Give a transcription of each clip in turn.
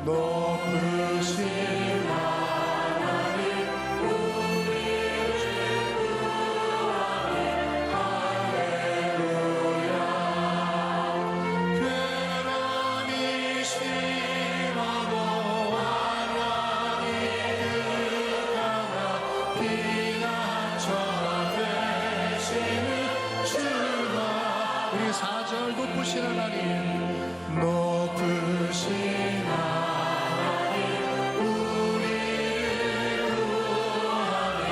높으신 하나님 우리를 구하네 할렐루야. 괴람이 심하고 환란이 극하나 피난처 되시는 주가 우리 4절 높으신 하나님 높으신 하나님 우리를 구하네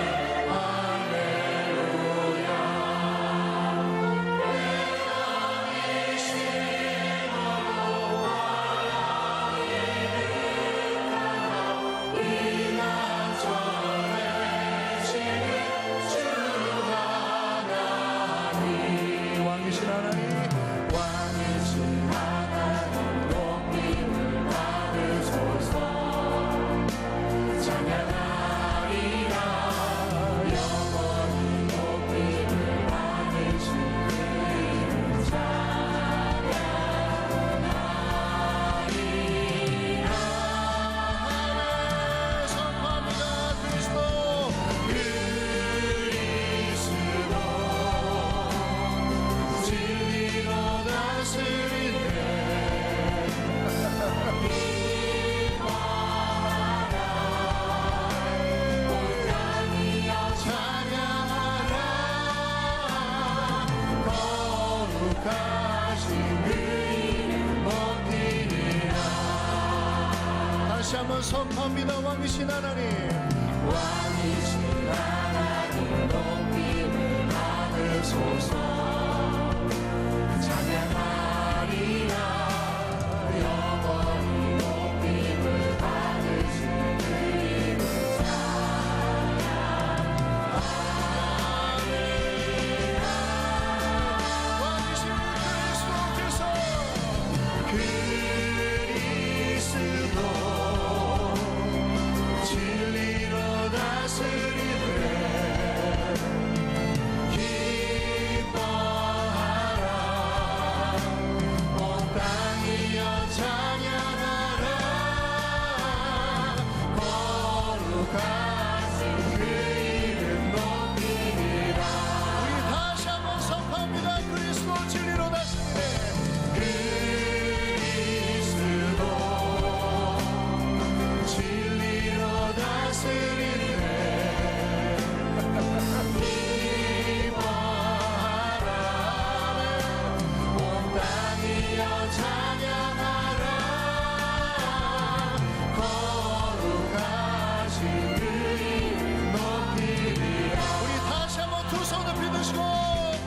할렐루야. 괴람이 심하고 환란이 극하나 피난처 되시는 주 하나님 왕이신 하나님 왕이신 하나님 높임을 받으소서. 찬양하리라 영원히 높임을 받으신 그 이름 찬양하리라. 선포합니다. 그리스도 진리로 다스리네 기뻐하라 온 땅이여 찬양하라 거룩하신 그 이름 높이리라. 다시 한번 선포합니다. 왕이신 하나님 왕이신 하나님 높임을 받으소서. 찬양하리라 영원히 높임을 받으신 그 이름 찬양하리라. 왕이신 그리스도 진리로 다스리네 기뻐하라 온 땅이여 찬양하라 거룩하신 그 이름 높이리라. 우리 다시 한번 선포합니다. 그리스도 진리로 다스리네 그리스도 진리로 다스리네 기뻐하라 온 땅이여 찬양하라 거룩하신 그 이름 높이리라. 우리 다시 한번 두 손 높이 드시고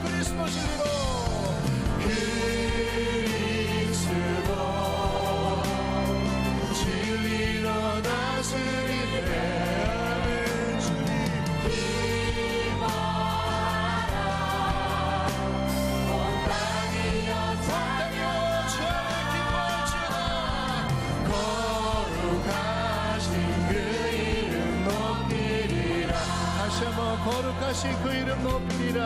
그리스도 진리로 그리스도 진리로 다스리네 기뻐하라 온 땅이여 찬양하라 거룩하신 그 이름 높이리라. 다시 한번 거룩하신 그 이름 높이리라.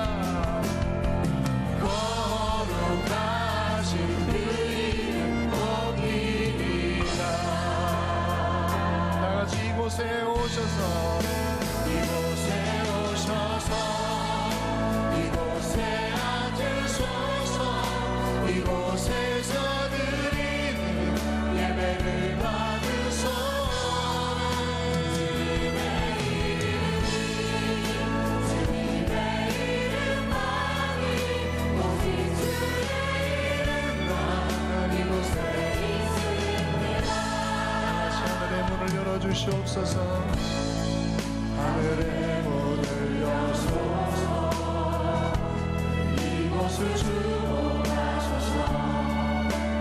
거룩하신 그 이름 높이리라. 다같이 이곳에 오셔서 이곳에 오셔서 이곳에 앉으소서. 이곳에서 드리는 예배를 받으소서. 주시옵소서. 하늘의 문을 여소서. 이곳을 주목하소서.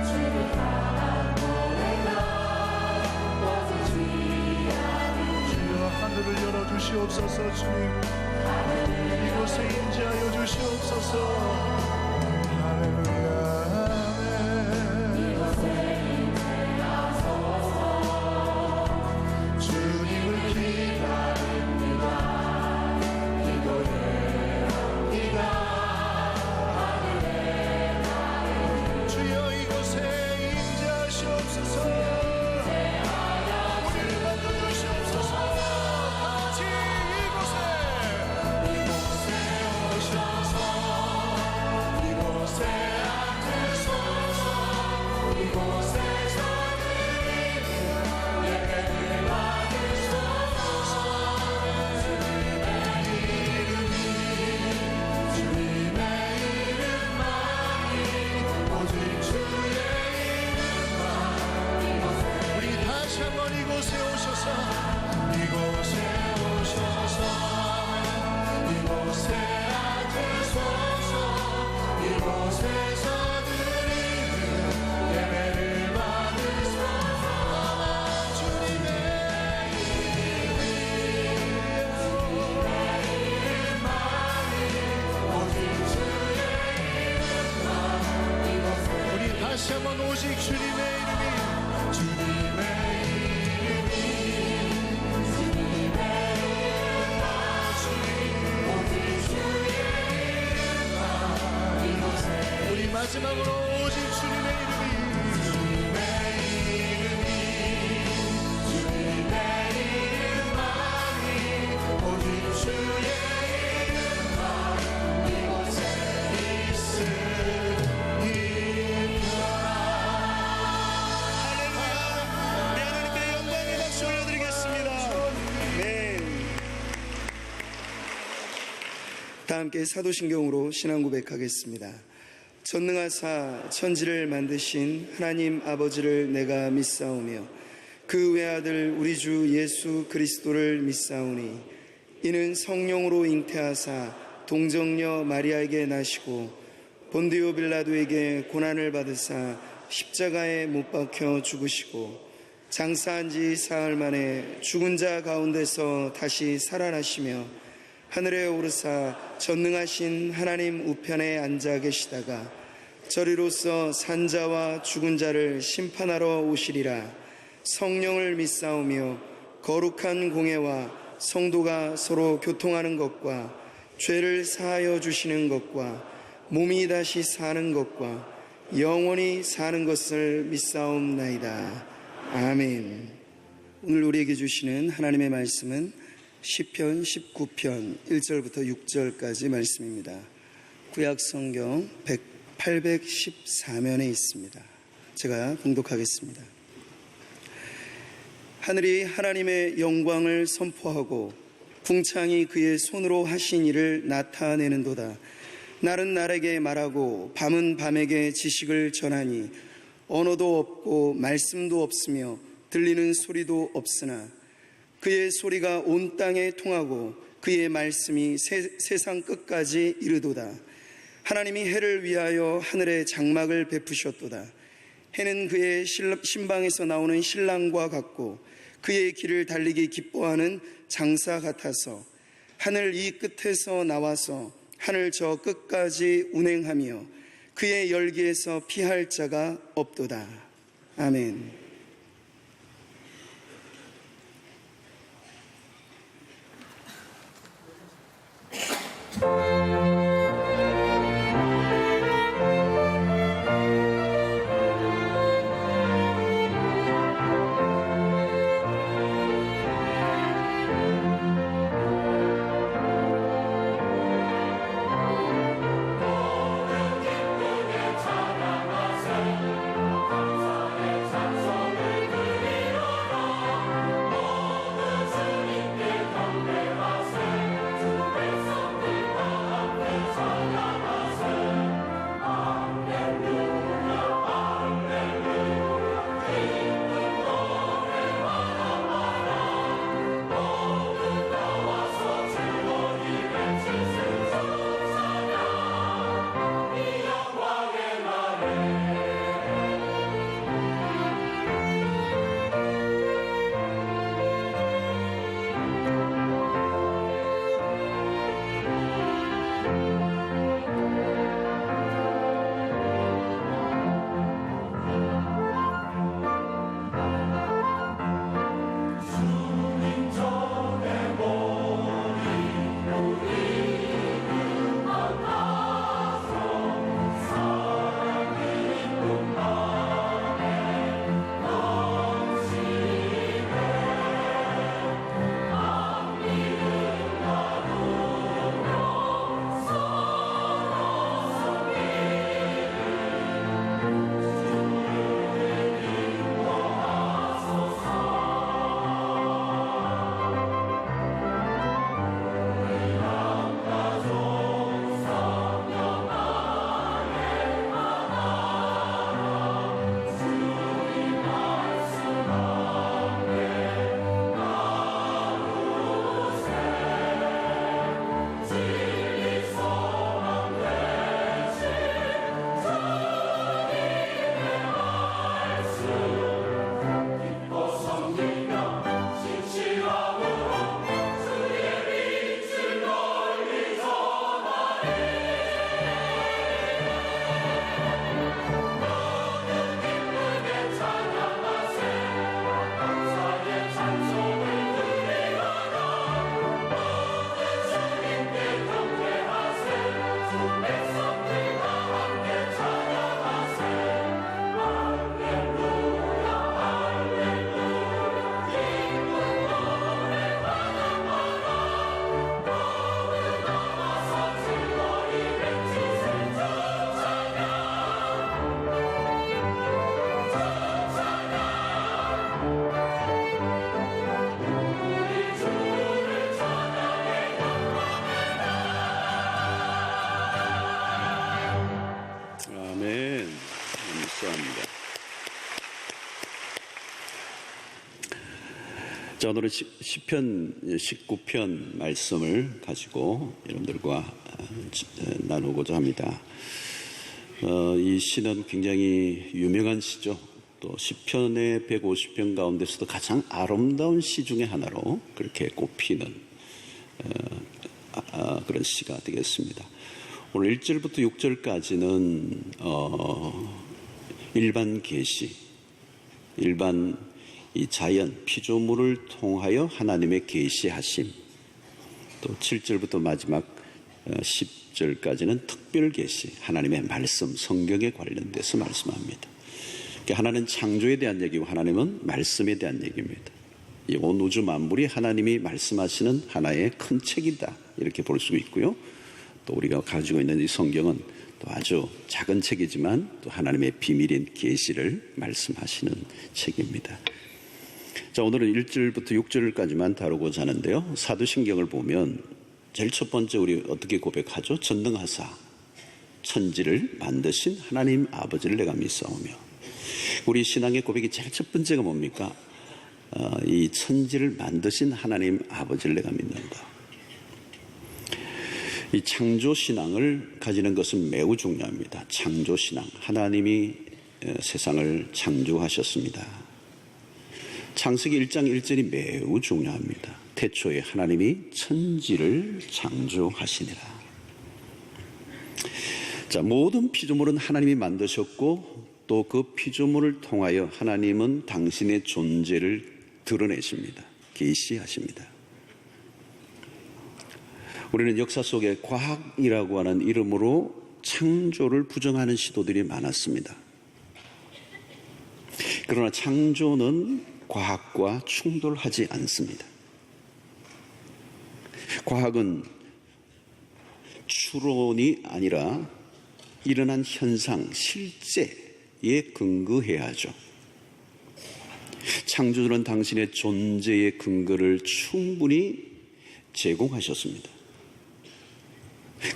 주를 향한 노래가 오직 주의하는 주여 하늘을 열어주시옵소서. 주님 이곳에 임재하여 주시옵소서. 할렐루야. 주여 이곳에 임재하시옵소서. 이곳에 오셔서 이곳에 오셔서 이곳에 앉으소서 이곳에서 드리는 예배를 받으소서 주님의 이름만이 오직 주의 이름만 우리 다시 한번 오직 주님의 이름이 주님의 마지막으로 오직 주님의 이름이 주님의 이름만이 오직 주의 이름만 이곳에 있으니까 할렐루야. 내 하나님께 영광의 박수 올려드리겠습니다. 네. 다 함께 사도신경으로 신앙 고백하겠습니다. 전능하사 천지를 만드신 하나님 아버지를 내가 믿사오며 그 외아들 우리 주 예수 그리스도를 믿사오니 이는 성령으로 잉태하사 동정녀 마리아에게 나시고 본디오 빌라도에게 고난을 받으사 십자가에 못 박혀 죽으시고 장사한 지 사흘 만에 죽은 자 가운데서 다시 살아나시며 하늘에 오르사 전능하신 하나님 우편에 앉아 계시다가 저리로서 산자와 죽은 자를 심판하러 오시리라. 성령을 믿사오며 거룩한 공회와 성도가 서로 교통하는 것과 죄를 사하여 주시는 것과 몸이 다시 사는 것과 영원히 사는 것을 믿사옵나이다. 아멘. 오늘 우리에게 주시는 하나님의 말씀은 시편 19편 1절부터 6절까지 말씀입니다. 구약성경 814면에 있습니다. 제가 봉독하겠습니다. 하늘이 하나님의 영광을 선포하고 궁창이 그의 손으로 하신 일을 나타내는도다. 날은 날에게 말하고 밤은 밤에게 지식을 전하니 언어도 없고 말씀도 없으며 들리는 소리도 없으나 그의 소리가 온 땅에 통하고 그의 말씀이 세상 끝까지 이르도다. 하나님이 해를 위하여 하늘에 장막을 베푸셨도다. 해는 그의 신방에서 나오는 신랑과 같고 그의 길을 달리기 기뻐하는 장사 같아서 하늘 이 끝에서 나와서 하늘 저 끝까지 운행하며 그의 열기에서 피할 자가 없도다. 아멘. 찬양하세 감사의 찬송 자, 오늘은 시편 19편 말씀을 가지고 여러분들과 나누고자 합니다. 이 시는 굉장히 유명한 시죠. 또 시편의 150편 가운데서도 가장 아름다운 시 중에 하나로 그렇게 꼽히는 그런 시가 되겠습니다. 오늘 1절부터 6절까지는 일반 계시, 일반 이 자연, 피조물을 통하여 하나님의 계시하심, 또 7절부터 마지막 10절까지는 특별 계시, 하나님의 말씀, 성경에 관련돼서 말씀합니다. 하나는 창조에 대한 얘기고 하나님은 말씀에 대한 얘기입니다. 이 온 우주 만물이 하나님이 말씀하시는 하나의 큰 책이다, 이렇게 볼 수 있고요. 또 우리가 가지고 있는 이 성경은 또 아주 작은 책이지만 또 하나님의 비밀인 계시를 말씀하시는 책입니다. 자, 오늘은 1절부터 6절까지만 다루고자 하는데요. 사도신경을 보면 제일 첫 번째 우리 어떻게 고백하죠? 전능하사 천지를 만드신 하나님 아버지를 내가 믿사오며. 우리 신앙의 고백이 제일 첫 번째가 뭡니까? 이 천지를 만드신 하나님 아버지를 내가 믿는다. 이 창조신앙을 가지는 것은 매우 중요합니다. 창조신앙, 하나님이 세상을 창조하셨습니다. 창세기 1장 1절이 매우 중요합니다. 태초에 하나님이 천지를 창조하시니라. 자, 모든 피조물은 하나님이 만드셨고 또 그 피조물을 통하여 하나님은 당신의 존재를 드러내십니다. 계시하십니다. 우리는 역사 속에 과학이라고 하는 이름으로 창조를 부정하는 시도들이 많았습니다. 그러나 창조는 과학과 충돌하지 않습니다. 과학은 추론이 아니라 일어난 현상, 실제에 근거해야 하죠. 창조주는 당신의 존재의 근거를 충분히 제공하셨습니다.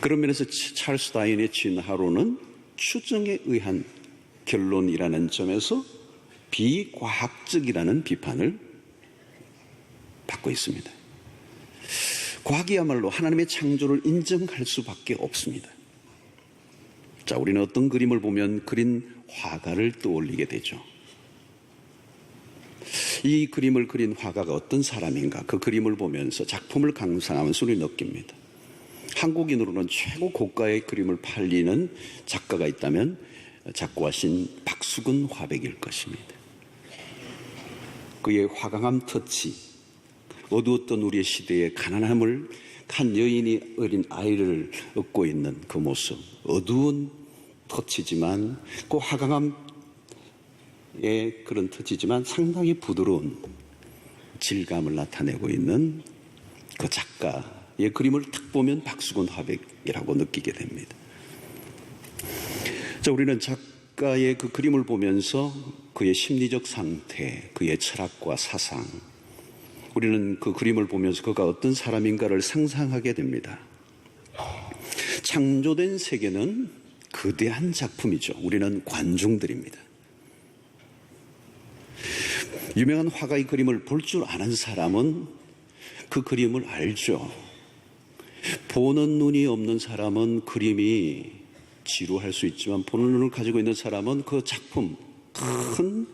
그런 면에서 찰스 다윈의 진화론은 추정에 의한 결론이라는 점에서 비과학적이라는 비판을 받고 있습니다. 과학이야말로 하나님의 창조를 인정할 수밖에 없습니다. 자, 우리는 어떤 그림을 보면 그린 화가를 떠올리게 되죠. 이 그림을 그린 화가가 어떤 사람인가, 그 그림을 보면서 작품을 감상하면서 우리는 느낍니다. 한국인으로는 최고 고가의 그림을 팔리는 작가가 있다면 작고하신 박수근 화백일 것입니다. 그의 화강한 터치, 어두웠던 우리의 시대의 가난함을 한 여인이 어린 아이를 업고 있는 그 모습, 어두운 터치지만 그 화강함의 그런 터치지만 상당히 부드러운 질감을 나타내고 있는 그 작가의 그림을 딱 보면 박수근 화백이라고 느끼게 됩니다. 자, 우리는 작가의 그 그림을 보면서 그의 심리적 상태, 그의 철학과 사상, 우리는 그 그림을 보면서 그가 어떤 사람인가를 상상하게 됩니다. 창조된 세계는 거대한 작품이죠. 우리는 관중들입니다. 유명한 화가의 그림을 볼 줄 아는 사람은 그 그림을 알죠. 보는 눈이 없는 사람은 그림이 지루할 수 있지만 보는 눈을 가지고 있는 사람은 그 작품, 큰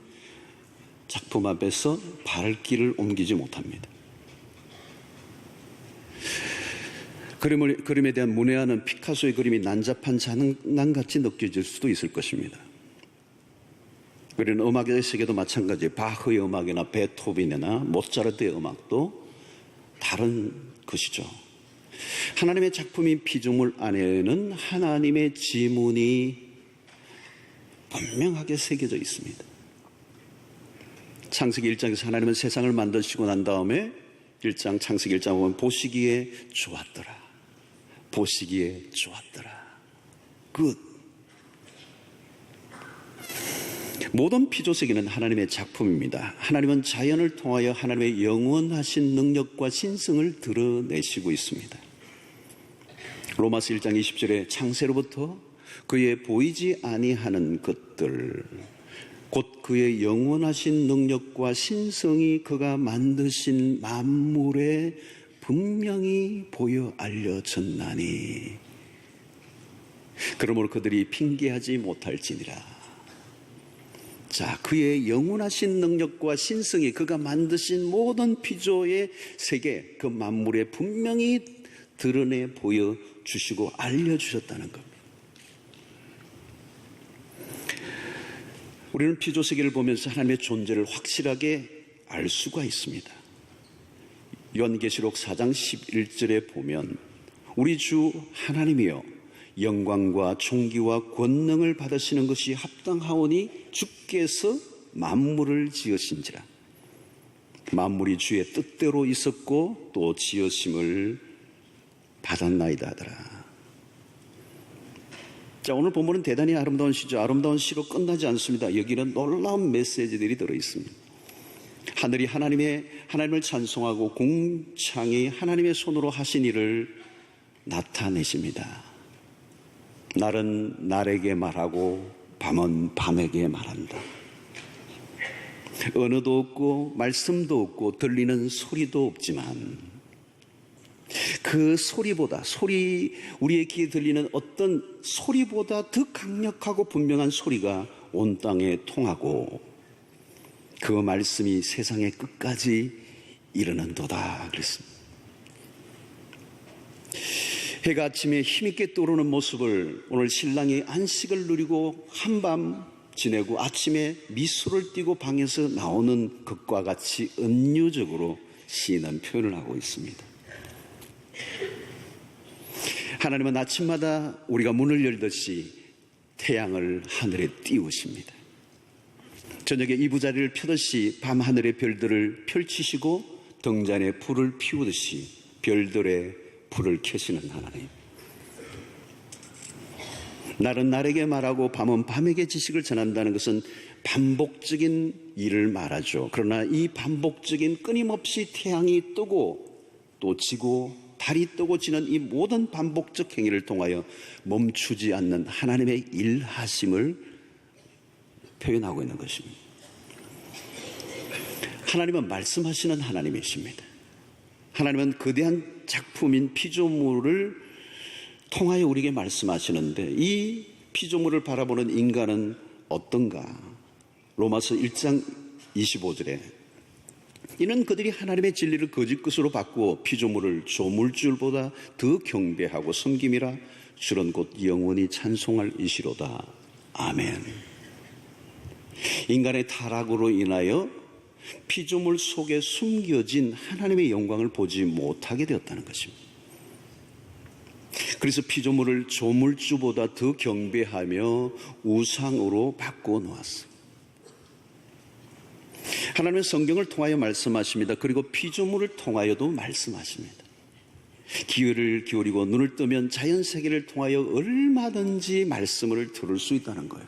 작품 앞에서 발길을 옮기지 못합니다. 그림에 대한 문외한은 피카소의 그림이 난잡한 장난같이 느껴질 수도 있을 것입니다. 우리는 음악의 세계도 마찬가지예요. 바흐의 음악이나 베토벤이나 모차르트의 음악도 다른 것이죠. 하나님의 작품인 피조물 안에는 하나님의 지문이 분명하게 새겨져 있습니다. 창세기 1장에서 하나님은 세상을 만드시고 난 다음에 창세기 1장 보면 보시기에 좋았더라. 보시기에 좋았더라. 굿. 모든 피조세계는 하나님의 작품입니다. 하나님은 자연을 통하여 하나님의 영원하신 능력과 신성을 드러내시고 있습니다. 로마서 1장 20절에 창세로부터 그의 보이지 아니하는 것들, 곧 그의 영원하신 능력과 신성이 그가 만드신 만물에 분명히 보여 알려졌나니 그러므로 그들이 핑계하지 못할지니라. 자, 그의 영원하신 능력과 신성이 그가 만드신 모든 피조의 세계, 그 만물에 분명히 드러내 보여주시고 알려주셨다는 겁니다. 우리는 피조 세계를 보면서 하나님의 존재를 확실하게 알 수가 있습니다. 요한계시록 4장 11절에 보면 우리 주 하나님이여 영광과 존귀와 권능을 받으시는 것이 합당하오니 주께서 만물을 지으신지라. 만물이 주의 뜻대로 있었고 또 지으심을 받았나이다 하더라. 자, 오늘 본문은 대단히 아름다운 시죠. 아름다운 시로 끝나지 않습니다. 여기는 놀라운 메시지들이 들어있습니다. 하늘이 하나님을 찬송하고 공창이 하나님의 손으로 하신 일을 나타내십니다. 날은 날에게 말하고 밤은 밤에게 말한다. 언어도 없고 말씀도 없고 들리는 소리도 없지만 그 소리보다 우리의 귀에 들리는 어떤 소리보다 더 강력하고 분명한 소리가 온 땅에 통하고 그 말씀이 세상의 끝까지 이르는도다 그랬습니다. 해가 아침에 힘있게 떠오르는 모습을 오늘 신랑이 안식을 누리고 한밤 지내고 아침에 미소를 띠고 방에서 나오는 것과 같이 은유적으로 시인은 표현을 하고 있습니다. 하나님은 아침마다 우리가 문을 열듯이 태양을 하늘에 띄우십니다. 저녁에 이부자리를 펴듯이 밤하늘의 별들을 펼치시고 등잔에 불을 피우듯이 별들의 불을 켜시는 하나님. 날은 날에게 말하고 밤은 밤에게 지식을 전한다는 것은 반복적인 일을 말하죠. 그러나 이 반복적인 끊임없이 태양이 뜨고 또 지고 달이 뜨고 지는 이 모든 반복적 행위를 통하여 멈추지 않는 하나님의 일하심을 표현하고 있는 것입니다. 하나님은 말씀하시는 하나님이십니다. 하나님은 거대한 작품인 피조물을 통하여 우리에게 말씀하시는데 이 피조물을 바라보는 인간은 어떤가? 로마서 1장 25절에 이는 그들이 하나님의 진리를 거짓 것으로 바꾸어 피조물을 조물줄보다 더 경배하고 섬김이라 주는 곧 영원히 찬송할 이시로다. 아멘. 인간의 타락으로 인하여 피조물 속에 숨겨진 하나님의 영광을 보지 못하게 되었다는 것입니다. 그래서 피조물을 조물주보다 더 경배하며 우상으로 바꿔 놓았어요. 하나님은 성경을 통하여 말씀하십니다. 그리고 피조물을 통하여도 말씀하십니다. 기회를 기울이고 눈을 뜨면 자연세계를 통하여 얼마든지 말씀을 들을 수 있다는 거예요.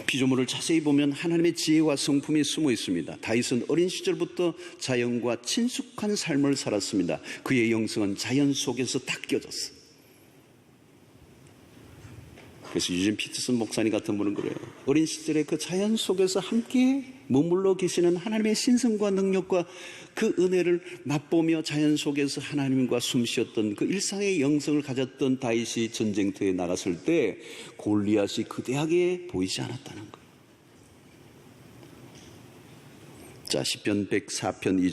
피조물을 자세히 보면 하나님의 지혜와 성품이 숨어 있습니다. 다윗은 어린 시절부터 자연과 친숙한 삶을 살았습니다. 그의 영성은 자연 속에서 닦여졌어요. 그래서 유진 피터슨 목사님 같은 분은 그래요. 어린 시절에 그 자연 속에서 함께 머물러 계시는 하나님의 신성과 능력과 그 은혜를 맛보며 자연 속에서 하나님과 숨쉬었던 그 일상의 영성을 가졌던 다윗이 전쟁터에 나갔을 때 골리앗이 거대하게 보이지 않았다는 거예요. 자, 시편 104편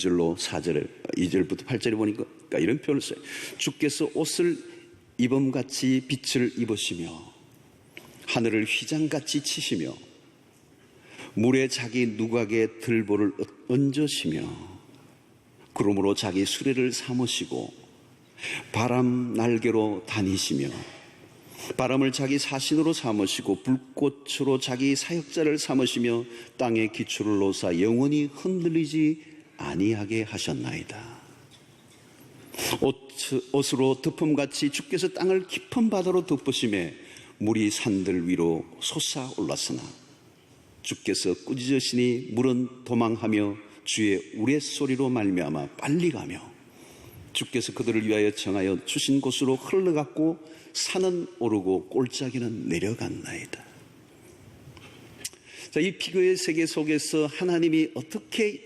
2절부터 8절에 보니까 이런 표현을 써요. 주께서 옷을 입음같이 빛을 입으시며 하늘을 휘장같이 치시며 물에 자기 누각에 들보를 얹으시며 구름으로 자기 수레를 삼으시고 바람 날개로 다니시며 바람을 자기 사신으로 삼으시고 불꽃으로 자기 사역자를 삼으시며 땅에 기초를 놓사 영원히 흔들리지 아니하게 하셨나이다. 옷으로 덮음같이 주께서 땅을 깊은 바다로 덮으심에 물이 산들 위로 솟아올랐으나 주께서 꾸짖으시니 물은 도망하며 주의 우레소리로 말미암아 빨리 가며 주께서 그들을 위하여 정하여 주신 곳으로 흘러갔고 산은 오르고 골짜기는 내려갔나이다. 자, 이 피그의 세계 속에서 하나님이 어떻게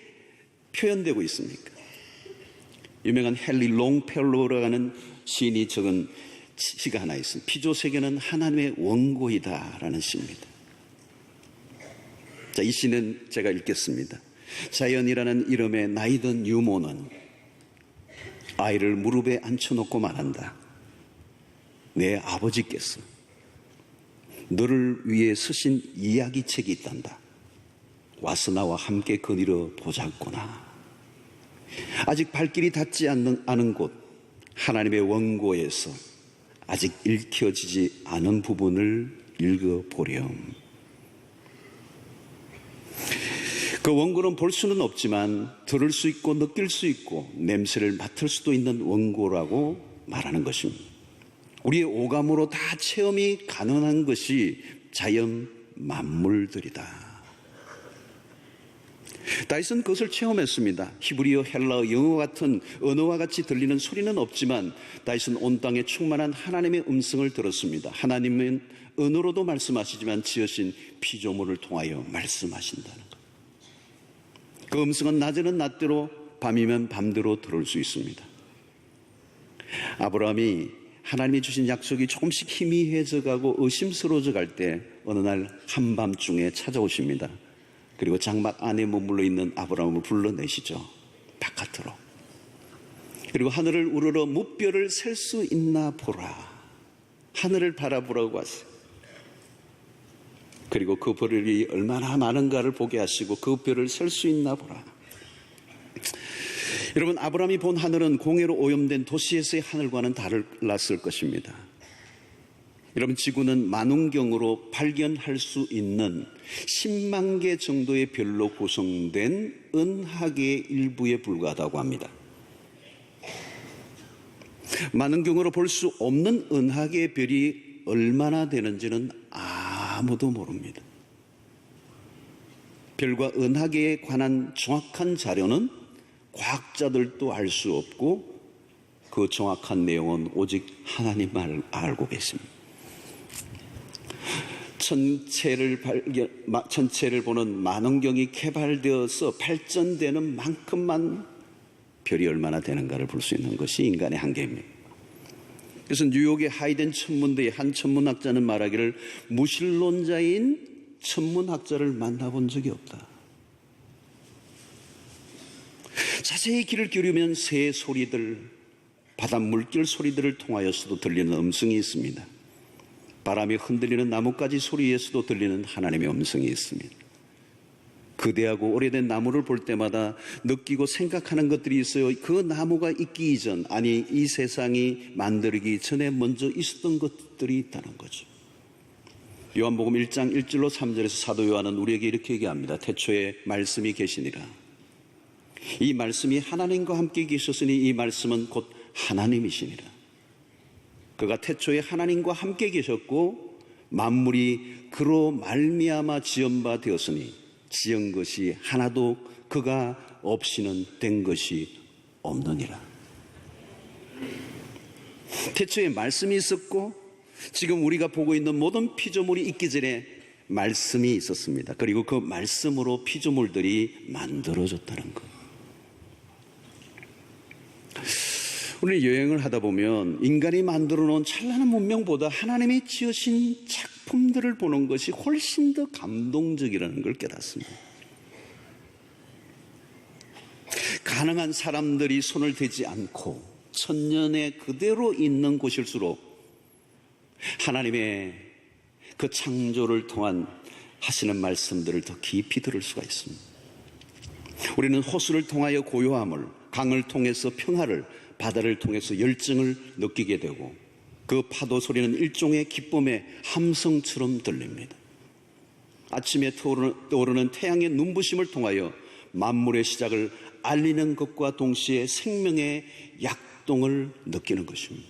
표현되고 있습니까? 유명한 헨리 롱펠로우라고 하는 시인이 적은 시가 하나 있습니다. 피조 세계는 하나님의 원고이다라는 시입니다. 자, 이 시는 제가 읽겠습니다. 자연이라는 이름의 나이든 유모는 아이를 무릎에 앉혀놓고 말한다. 내 아버지께서 너를 위해 쓰신 이야기책이 있단다. 와서 나와 함께 거닐어 보자꾸나. 아직 발길이 닿지 않은 곳 하나님의 원고에서 아직 읽혀지지 않은 부분을 읽어보렴. 그 원고는 볼 수는 없지만 들을 수 있고 느낄 수 있고 냄새를 맡을 수도 있는 원고라고 말하는 것입니다. 우리의 오감으로 다 체험이 가능한 것이 자연 만물들이다. 다윗은 그것을 체험했습니다. 히브리어, 헬라어, 영어 같은 언어와 같이 들리는 소리는 없지만 다윗은 온 땅에 충만한 하나님의 음성을 들었습니다. 하나님은 언어로도 말씀하시지만 지으신 피조물을 통하여 말씀하신다는 것. 그 음성은 낮에는 낮대로 밤이면 밤대로 들을 수 있습니다. 아브라함이 하나님이 주신 약속이 조금씩 희미해져 가고 의심스러워져 갈 때 어느 날 한밤중에 찾아오십니다. 그리고 장막 안에 머물러 있는 아브라함을 불러내시죠. 바깥으로. 그리고 하늘을 우러러 무별을 셀 수 있나 보라. 하늘을 바라보라고 하세요. 그리고 그 별이 얼마나 많은가를 보게 하시고 그 별을 셀 수 있나 보라. 여러분, 아브라함이 본 하늘은 공해로 오염된 도시에서의 하늘과는 달랐을 것입니다. 여러분, 지구는 만원경으로 발견할 수 있는 10만 개 정도의 별로 구성된 은하계의 일부에 불과하다고 합니다. 만원경으로 볼 수 없는 은하계의 별이 얼마나 되는지는 아무도 모릅니다. 별과 은하계에 관한 정확한 자료는 과학자들도 알 수 없고 그 정확한 내용은 오직 하나님만 알고 계십니다. 천체를 보는 만원경이 개발되어서 발전되는 만큼만 별이 얼마나 되는가를 볼 수 있는 것이 인간의 한계입니다. 그래서 뉴욕의 하이덴 천문대의 한 천문학자는 말하기를 무신론자인 천문학자를 만나본 적이 없다. 자세히 귀를 기울이면 새 소리들, 바닷물길 소리들을 통하여서도 들리는 음성이 있습니다. 바람이 흔들리는 나뭇가지 소리에서도 들리는 하나님의 음성이 있습니다. 거대하고 오래된 나무를 볼 때마다 느끼고 생각하는 것들이 있어요. 그 나무가 있기 이전, 아니 이 세상이 만들기 전에 먼저 있었던 것들이 있다는 거죠. 요한복음 1장 1절로 3절에서 사도 요한은 우리에게 이렇게 얘기합니다. 태초에 말씀이 계시니라. 이 말씀이 하나님과 함께 계셨으니 이 말씀은 곧 하나님이시니라. 그가 태초에 하나님과 함께 계셨고 만물이 그로 말미암아 지은 바 되었으니 지은 것이 하나도 그가 없이는 된 것이 없느니라. 태초에 말씀이 있었고 지금 우리가 보고 있는 모든 피조물이 있기 전에 말씀이 있었습니다. 그리고 그 말씀으로 피조물들이 만들어졌다는 것. 우리 여행을 하다 보면 인간이 만들어 놓은 찬란한 문명보다 하나님이 지으신 작품들을 보는 것이 훨씬 더 감동적이라는 걸 깨닫습니다. 가능한 사람들이 손을 대지 않고 천년에 그대로 있는 곳일수록 하나님의 그 창조를 통한 하시는 말씀들을 더 깊이 들을 수가 있습니다. 우리는 호수를 통하여 고요함을, 강을 통해서 평화를, 바다를 통해서 열정을 느끼게 되고 그 파도 소리는 일종의 기쁨의 함성처럼 들립니다. 아침에 떠오르는 태양의 눈부심을 통하여 만물의 시작을 알리는 것과 동시에 생명의 약동을 느끼는 것입니다.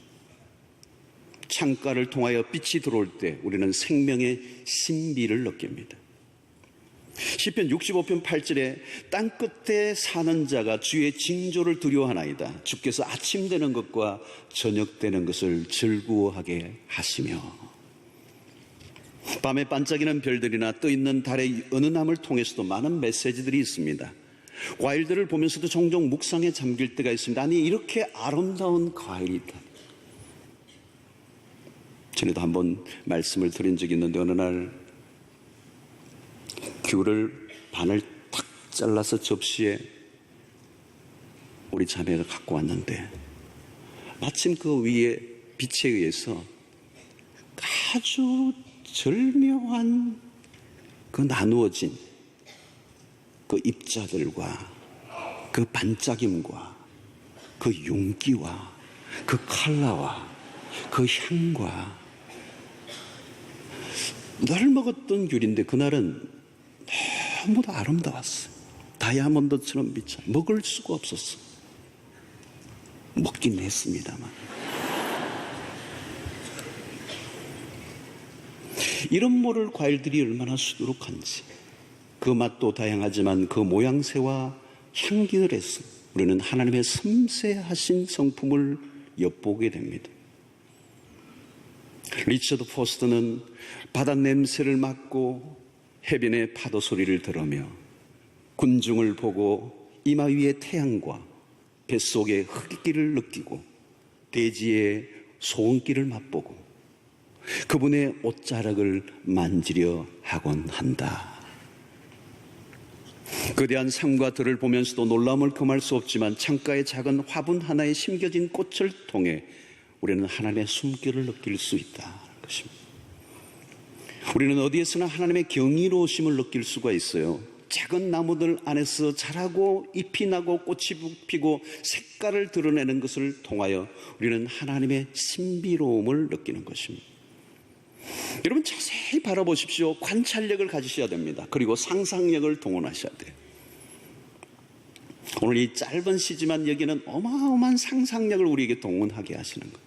창가를 통하여 빛이 들어올 때 우리는 생명의 신비를 느낍니다. 시편 65편 8절에 땅끝에 사는 자가 주의 징조를 두려워하나이다. 주께서 아침 되는 것과 저녁 되는 것을 즐거워하게 하시며. 밤에 반짝이는 별들이나 떠있는 달의 은은함을 통해서도 많은 메시지들이 있습니다. 과일들을 보면서도 종종 묵상에 잠길 때가 있습니다. 아니, 이렇게 아름다운 과일이 있다. 전에도 한번 말씀을 드린 적이 있는데, 어느 날 귤을 반을 탁 잘라서 접시에 우리 자매가 갖고 왔는데, 마침 그 위에 빛에 의해서 아주 절묘한 그 나누어진 그 입자들과 그 반짝임과 그 윤기와 그 컬러와 그 향과, 늘 먹었던 귤인데 그날은 너무도 아름다웠어요. 다이아몬드처럼 빛이 먹을 수가 없었어. 먹긴 했습니다만. 이런 모를 과일들이 얼마나 수두룩한지, 그 맛도 다양하지만 그 모양새와 향기들에서 우리는 하나님의 섬세하신 성품을 엿보게 됩니다. 리처드 포스터는 바다 냄새를 맡고 해변의 파도 소리를 들으며 군중을 보고 이마 위의 태양과 뱃속의 흙기를 느끼고 대지의 소원기를 맛보고 그분의 옷자락을 만지려 하곤 한다. 거대한 산과 들을 보면서도 놀라움을 금할 수 없지만 창가의 작은 화분 하나에 심겨진 꽃을 통해 우리는 하나님의 숨결을 느낄 수 있다는 것입니다. 우리는 어디에서나 하나님의 경이로우심을 느낄 수가 있어요. 작은 나무들 안에서 자라고 잎이 나고 꽃이 피고 색깔을 드러내는 것을 통하여 우리는 하나님의 신비로움을 느끼는 것입니다. 여러분, 자세히 바라보십시오. 관찰력을 가지셔야 됩니다. 그리고 상상력을 동원하셔야 돼요. 오늘 이 짧은 시지만 여기는 어마어마한 상상력을 우리에게 동원하게 하시는 거예요.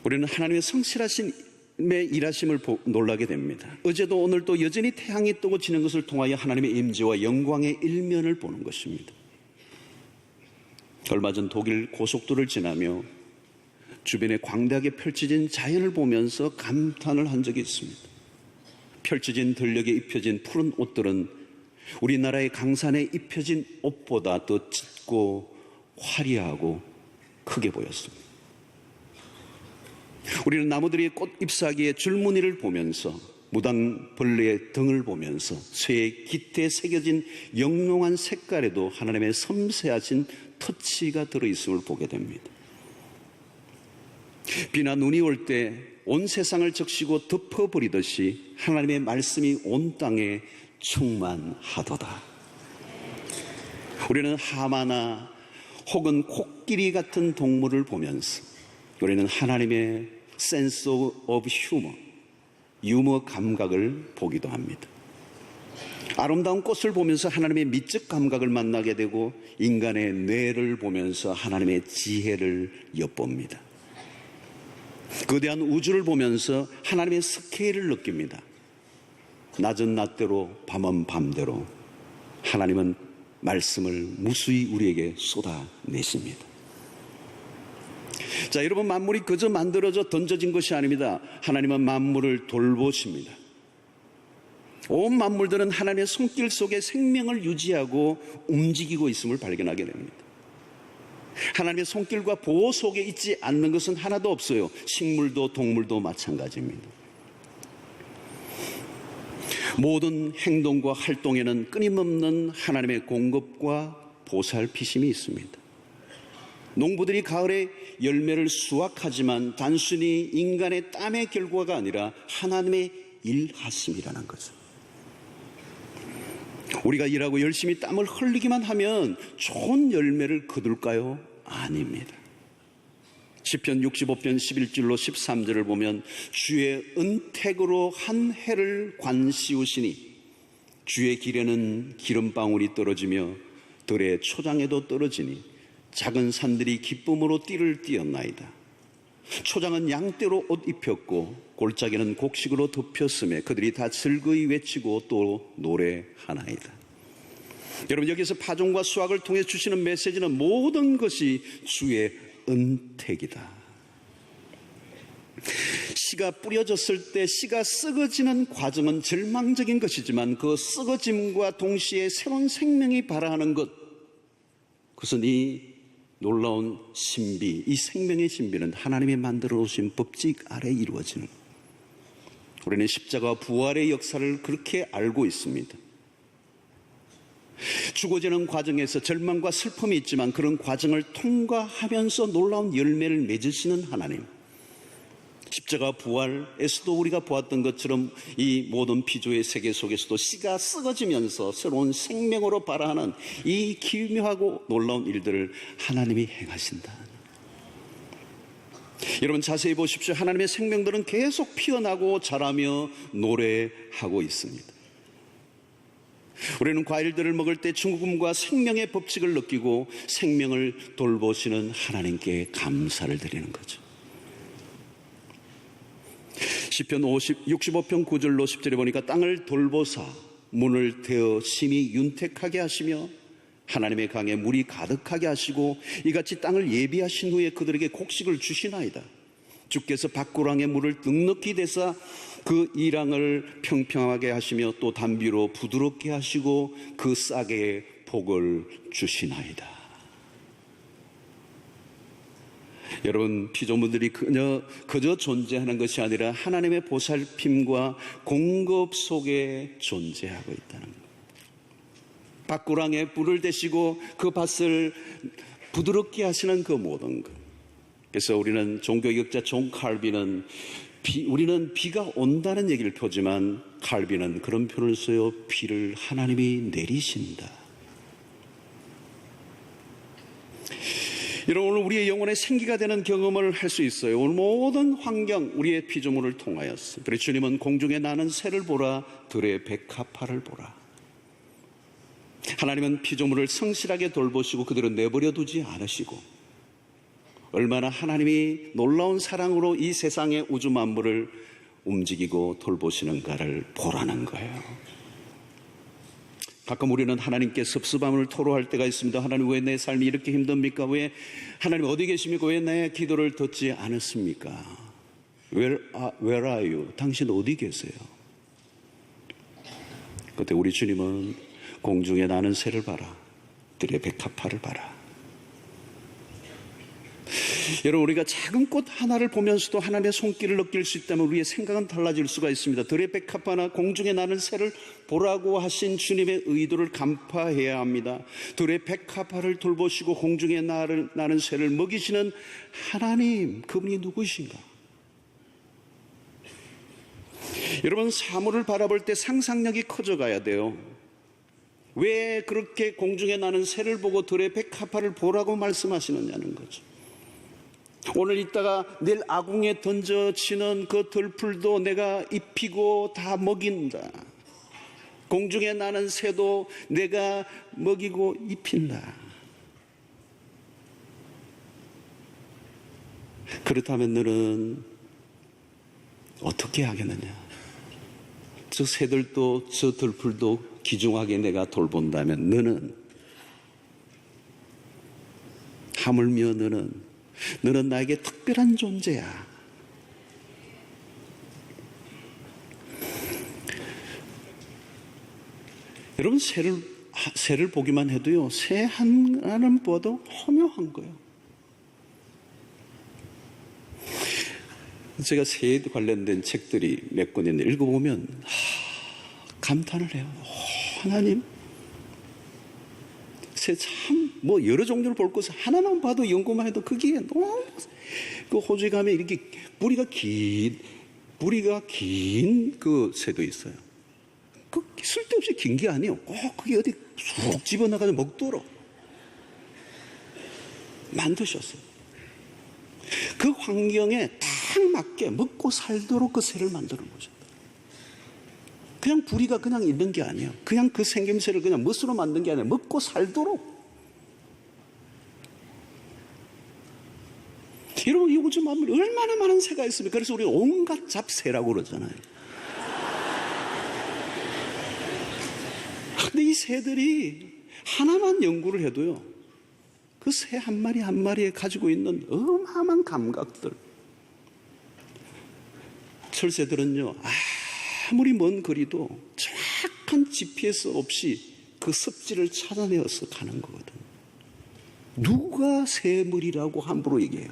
우리는 하나님의 성실하신 일하심을 놀라게 됩니다. 어제도 오늘도 여전히 태양이 뜨고 지는 것을 통하여 하나님의 임재와 영광의 일면을 보는 것입니다. 얼마 전 독일 고속도로를 지나며 주변에 광대하게 펼쳐진 자연을 보면서 감탄을 한 적이 있습니다. 펼쳐진 들녘에 입혀진 푸른 옷들은 우리나라의 강산에 입혀진 옷보다 더 짙고 화려하고 크게 보였습니다. 우리는 나무들이 꽃 잎사귀의 줄무늬를 보면서 무당벌레의 등을 보면서 쇠의 깃에 새겨진 영롱한 색깔에도 하나님의 섬세하신 터치가 들어있음을 보게 됩니다. 비나 눈이 올 때 온 세상을 적시고 덮어버리듯이 하나님의 말씀이 온 땅에 충만하도다. 우리는 하마나 혹은 코끼리 같은 동물을 보면서 우리는 하나님의 센스 오브 휴머, 유머 감각을 보기도 합니다. 아름다운 꽃을 보면서 하나님의 미적 감각을 만나게 되고 인간의 뇌를 보면서 하나님의 지혜를 엿봅니다. 거대한 우주를 보면서 하나님의 스케일을 느낍니다. 낮은 낮대로 밤은 밤대로 하나님은 말씀을 무수히 우리에게 쏟아내십니다. 자, 여러분, 만물이 그저 만들어져 던져진 것이 아닙니다. 하나님은 만물을 돌보십니다. 온 만물들은 하나님의 손길 속에 생명을 유지하고 움직이고 있음을 발견하게 됩니다. 하나님의 손길과 보호 속에 있지 않는 것은 하나도 없어요. 식물도 동물도 마찬가지입니다. 모든 행동과 활동에는 끊임없는 하나님의 공급과 보살피심이 있습니다. 농부들이 가을에 열매를 수확하지만 단순히 인간의 땀의 결과가 아니라 하나님의 일하심이라는 거죠. 우리가 일하고 열심히 땀을 흘리기만 하면 좋은 열매를 거둘까요? 아닙니다. 시편 65편 11절로 13절을 보면 주의 은택으로 한 해를 관씌우시니 주의 길에는 기름방울이 떨어지며 들의 초장에도 떨어지니 작은 산들이 기쁨으로 띠를 띠었나이다. 초장은 양떼로 옷 입혔고 골짜기는 곡식으로 덮였으며 그들이 다 즐거이 외치고 또 노래하나이다. 여러분, 여기서 파종과 수확을 통해 주시는 메시지는 모든 것이 주의 은택이다. 씨가 뿌려졌을 때 씨가 썩어지는 과정은 절망적인 것이지만 그 썩어짐과 동시에 새로운 생명이 발화하는 것, 그것은 이 놀라운 신비, 이 생명의 신비는 하나님이 만들어 오신 법칙 아래 이루어지는 것. 우리는 십자가 부활의 역사를 그렇게 알고 있습니다. 죽어지는 과정에서 절망과 슬픔이 있지만 그런 과정을 통과하면서 놀라운 열매를 맺으시는 하나님. 십자가 부활에서도 우리가 보았던 것처럼 이 모든 피조의 세계 속에서도 씨가 썩어지면서 새로운 생명으로 발화하는 이 기묘하고 놀라운 일들을 하나님이 행하신다. 여러분 자세히 보십시오. 하나님의 생명들은 계속 피어나고 자라며 노래하고 있습니다. 우리는 과일들을 먹을 때 죽음과 생명의 법칙을 느끼고 생명을 돌보시는 하나님께 감사를 드리는 거죠. 시편 65편 9절로 10절에 보니까 땅을 돌보사 문을 대어 심히 윤택하게 하시며 하나님의 강에 물이 가득하게 하시고 이같이 땅을 예비하신 후에 그들에게 곡식을 주시나이다. 주께서 밭고랑에 물을 넉넉히 대사 그 이랑을 평평하게 하시며 또 담비로 부드럽게 하시고 그 싹에 복을 주시나이다. 여러분, 피조물들이 그저 존재하는 것이 아니라 하나님의 보살핌과 공급 속에 존재하고 있다는 것. 밭고랑에 불을 대시고 그 밭을 부드럽게 하시는 그 모든 것. 그래서 우리는 종교개혁자 존 칼빈은 우리는 비가 온다는 얘기를 펴지만 칼빈은 그런 표현을 써요. 비를 하나님이 내리신다. 여러분, 오늘 우리의 영혼에 생기가 되는 경험을 할 수 있어요. 오늘 모든 환경, 우리의 피조물을 통하여서. 그래서 주님은 공중에 나는 새를 보라, 들의 백합화를 보라. 하나님은 피조물을 성실하게 돌보시고 그들을 내버려 두지 않으시고 얼마나 하나님이 놀라운 사랑으로 이 세상의 우주 만물을 움직이고 돌보시는가를 보라는 거예요. 가끔 우리는 하나님께 섭섭함을 토로할 때가 있습니다. 하나님, 왜 내 삶이 이렇게 힘듭니까? 왜 하나님 어디 계십니까? 왜 내 기도를 듣지 않았습니까? Where are you? 당신 어디 계세요? 그때 우리 주님은 공중에 나는 새를 봐라, 들의 백합화를 봐라. 여러분, 우리가 작은 꽃 하나를 보면서도 하나님의 손길을 느낄 수 있다면 우리의 생각은 달라질 수가 있습니다. 들의 백합화나 공중에 나는 새를 보라고 하신 주님의 의도를 간파해야 합니다. 들의 백합화를 돌보시고 공중에 나는 새를 먹이시는 하나님, 그분이 누구신가? 여러분, 사물을 바라볼 때 상상력이 커져가야 돼요. 왜 그렇게 공중에 나는 새를 보고 들의 백합화를 보라고 말씀하시느냐는 거죠. 오늘 있다가 내일 아궁에 던져지는 그 들풀도 내가 입히고 다 먹인다. 공중에 나는 새도 내가 먹이고 입힌다. 그렇다면 너는 어떻게 하겠느냐? 저 새들도 저 들풀도 귀중하게 내가 돌본다면 너는, 하물며 너는 나에게 특별한 존재야. 여러분, 새를 보기만 해도요, 새 하나는 보아도 허묘한 거예요. 제가 새에 관련된 책들이 몇 권 있는데 읽어보면 감탄을 해요. 하나님, 새 참 여러 종류를 볼 것을 하나만 봐도 연구만 해도 그게 너무 그 호주에 가면 이렇게 뿌리가 긴 그 새도 있어요. 그 쓸데없이 긴 게 아니에요. 꼭 그게 어디 쑥 집어넣어가지고 먹도록 만드셨어요. 그 환경에 딱 맞게 먹고 살도록 그 새를 만드는 거죠. 그냥 부리가 그냥 있는 게 아니에요. 그냥 그 생김새를 그냥 멋으로 만든 게 아니라 먹고 살도록. 여러분, 이 우주 만물에 얼마나 많은 새가 있습니까? 그래서 우리가 온갖 잡새라고 그러잖아요. 근데 이 새들이 하나만 연구를 해도요, 그 새 한 마리 한 마리에 가지고 있는 어마어마한 감각들, 철새들은요, 아무리 먼 거리도 정확한 GPS 없이 그 습지를 찾아내어서 가는 거거든. 누가 새물이라고 함부로 얘기해요?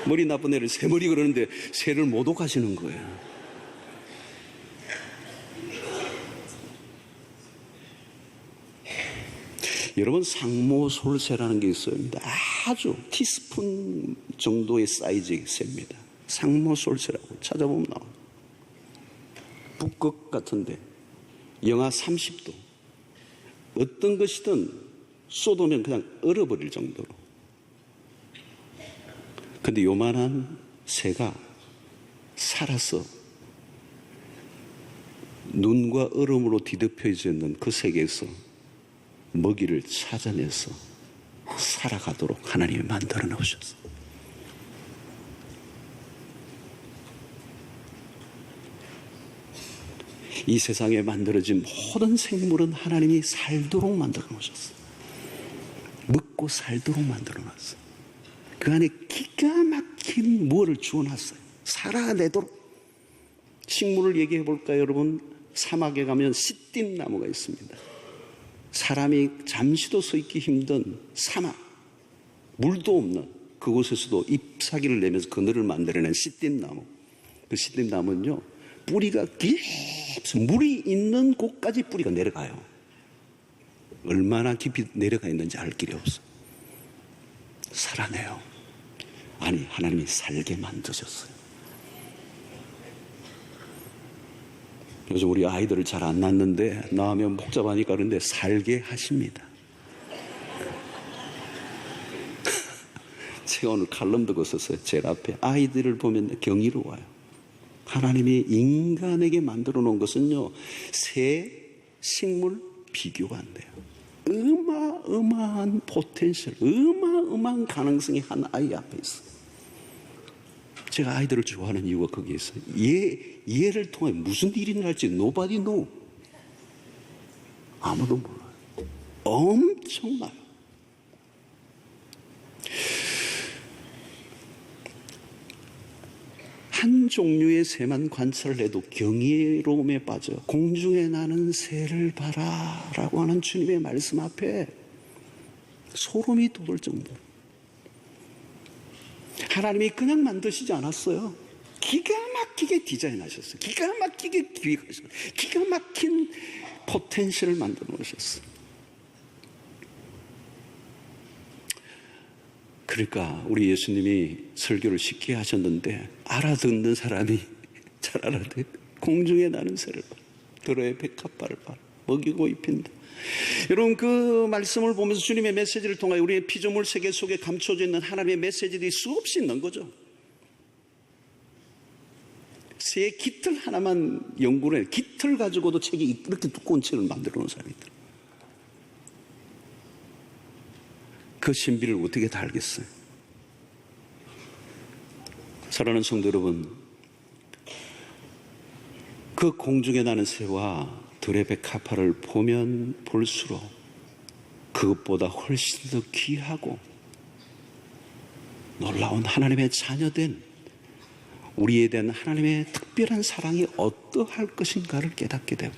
머리 나쁜 애를 새머리 그러는데 새를 모독하시는 거예요. 여러분, 상모솔새라는 게 있습니다. 아주 티스푼 정도의 사이즈의 새입니다. 상모솔새라고 찾아보면 나와요. 북극 같은데 영하 30도, 어떤 것이든 쏟으면 그냥 얼어버릴 정도로. 근데 요만한 새가 살아서 눈과 얼음으로 뒤덮여져 있는 그 세계에서 먹이를 찾아내서 살아가도록 하나님이 만들어 놓으셨어요. 이 세상에 만들어진 모든 생물은 하나님이 살도록 만들어 놓으셨어요. 먹고 살도록 만들어 놨어요. 그 안에 기가 막힌 무엇을 주어놨어요. 살아내도록. 식물을 얘기해 볼까요, 여러분? 사막에 가면 시띠나무가 있습니다. 사람이 잠시도 서 있기 힘든 사막, 물도 없는 그곳에서도 잎사귀를 내면서 그늘을 만들어낸 시띠나무. 그 시띠나무는요, 뿌리가 깊이, 물이 있는 곳까지 뿌리가 내려가요. 얼마나 깊이 내려가 있는지 알 길이 없어. 살아내요. 아니, 하나님이 살게 만드셨어요. 요즘 우리 아이들을 잘 안 낳는데 낳으면 복잡하니까 그런데 살게 하십니다. 제가 오늘 칼럼도 썼어요. 제일 앞에. 아이들을 보면 경이로워요. 하나님이 인간에게 만들어 놓은 것은요, 새, 식물 비교가 안 돼요. 어마어마한 포텐셜, 어마어마한 가능성이 한 아이 앞에 있어요. 제가 아이들을 좋아하는 이유가 거기에 있어요. 얘를 통해 무슨 일이 날지 nobody know. 아무도 몰라요. 엄청나요. 한 종류의 새만 관찰을 해도 경이로움에 빠져 공중에 나는 새를 봐라 라고 하는 주님의 말씀 앞에 소름이 돋을 정도로 하나님이 그냥 만드시지 않았어요. 기가 막히게 디자인하셨어요. 기가 막히게 기획하셨어요. 기가 막힌 포텐셜을 만들어 놓으셨어요. 그러니까 우리 예수님이 설교를 쉽게 하셨는데 알아듣는 사람이 잘 알아듣. 공중에 나는 새를 봐, 들어의 백합화를 봐, 먹이고 입힌다. 여러분, 그 말씀을 보면서 주님의 메시지를 통하여 우리의 피조물 세계 속에 감춰져 있는 하나님의 메시지들이 수없이 있는 거죠. 새 깃털 하나만 연구를 해. 깃털 가지고도 책이 이렇게 두꺼운 책을 만들어 놓은 사람이 있다. 그 신비를 어떻게 다 알겠어요? 사랑하는 성도 여러분, 그 공중에 나는 새와 들의 백합화를 보면 볼수록 그것보다 훨씬 더 귀하고 놀라운 하나님의 자녀된 우리에 대한 하나님의 특별한 사랑이 어떠할 것인가를 깨닫게 되고,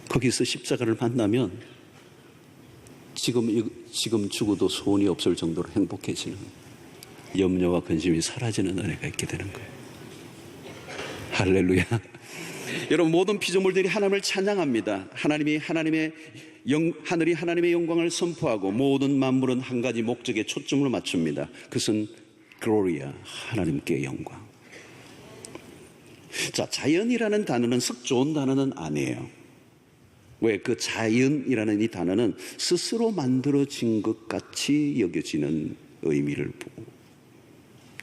거기서 십자가를 만나면 지금 죽어도 소원이 없을 정도로 행복해지는, 염려와 근심이 사라지는 은혜가 있게 되는 거예요. 할렐루야. 여러분, 모든 피조물들이 하나님을 찬양합니다. 하늘이 하나님의 영광을 선포하고 모든 만물은 한 가지 목적에 초점을 맞춥니다. 그것은 글로리아, 하나님께 영광. 자, 자연이라는 단어는 썩 좋은 단어는 아니에요. 왜? 그 자연이라는 이 단어는 스스로 만들어진 것 같이 여겨지는 의미를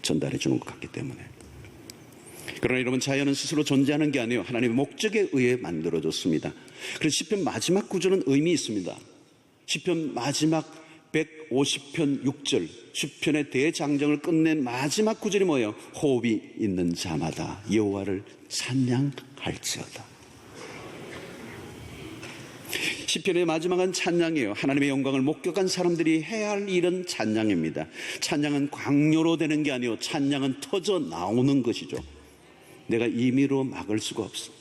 전달해 주는 것 같기 때문에. 그러나 여러분, 자연은 스스로 존재하는 게 아니에요. 하나님의 목적에 의해 만들어졌습니다. 그래서 시편 마지막 구절은 의미 있습니다. 시편 마지막 150편 6절, 시편의 대장정을 끝낸 마지막 구절이 뭐예요? 호흡이 있는 자마다 여호와를 찬양할지어다. 시편의 마지막은 찬양이에요. 하나님의 영광을 목격한 사람들이 해야 할 일은 찬양입니다. 찬양은 강요로 되는 게 아니에요. 찬양은 터져 나오는 것이죠. 내가 임의로 막을 수가 없어.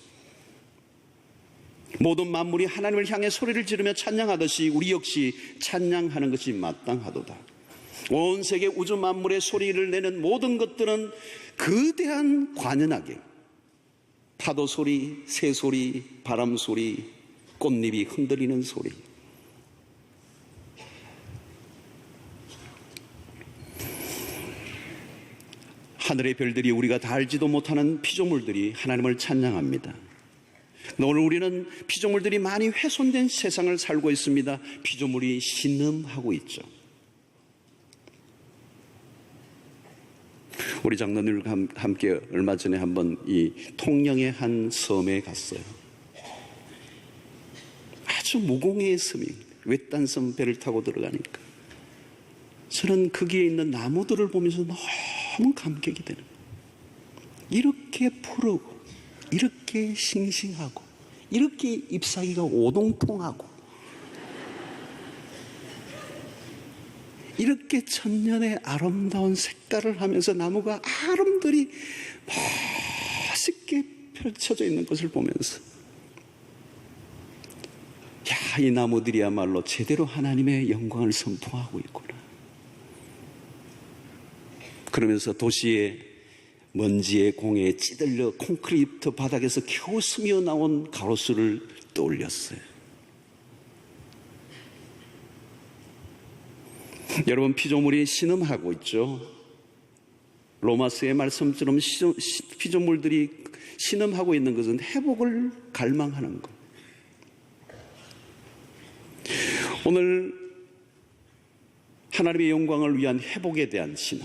모든 만물이 하나님을 향해 소리를 지르며 찬양하듯이 우리 역시 찬양하는 것이 마땅하도다. 온 세계 우주 만물의 소리를 내는 모든 것들은 거대한 관현악이에요. 파도 소리, 새 소리, 바람 소리, 꽃잎이 흔들리는 소리. 하늘의 별들이 우리가 다 알지도 못하는 피조물들이 하나님을 찬양합니다. 오늘 우리는 피조물들이 많이 훼손된 세상을 살고 있습니다. 피조물이 신음하고 있죠. 우리 장로님과 함께 얼마 전에 한번 이 통영의 한 섬에 갔어요. 아주 무공해의 섬이 외딴 섬 배를 타고 들어가니까 저는 거기에 있는 나무들을 보면서 너무 감격이 되는 거예요. 이렇게 푸르고 이렇게 싱싱하고 이렇게 잎사귀가 오동통하고 이렇게 천년의 아름다운 색깔을 하면서 나무가 아름드리 멋있게 펼쳐져 있는 것을 보면서 야, 이 나무들이야말로 제대로 하나님의 영광을 선포하고 있구나. 그러면서 도시의 먼지의 공해에 찌들려 콘크리트 바닥에서 겨우 스며 나온 가로수를 떠올렸어요. 여러분, 피조물이 신음하고 있죠. 로마서의 말씀처럼 피조물들이 신음하고 있는 것은 회복을 갈망하는 것. 오늘 하나님의 영광을 위한 회복에 대한 신음,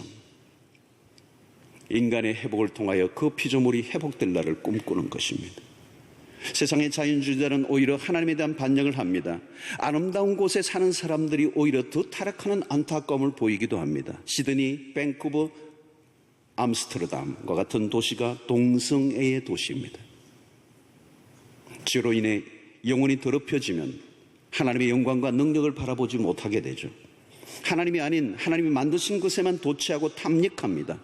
인간의 회복을 통하여 그 피조물이 회복될 날을 꿈꾸는 것입니다. 세상의 자연주의자는 오히려 하나님에 대한 반역을 합니다. 아름다운 곳에 사는 사람들이 오히려 더 타락하는 안타까움을 보이기도 합니다. 시드니, 밴쿠버, 암스테르담과 같은 도시가 동성애의 도시입니다. 죄로 인해 영혼이 더럽혀지면 하나님의 영광과 능력을 바라보지 못하게 되죠. 하나님이 아닌 하나님이 만드신 것에만 도취하고 탐닉합니다.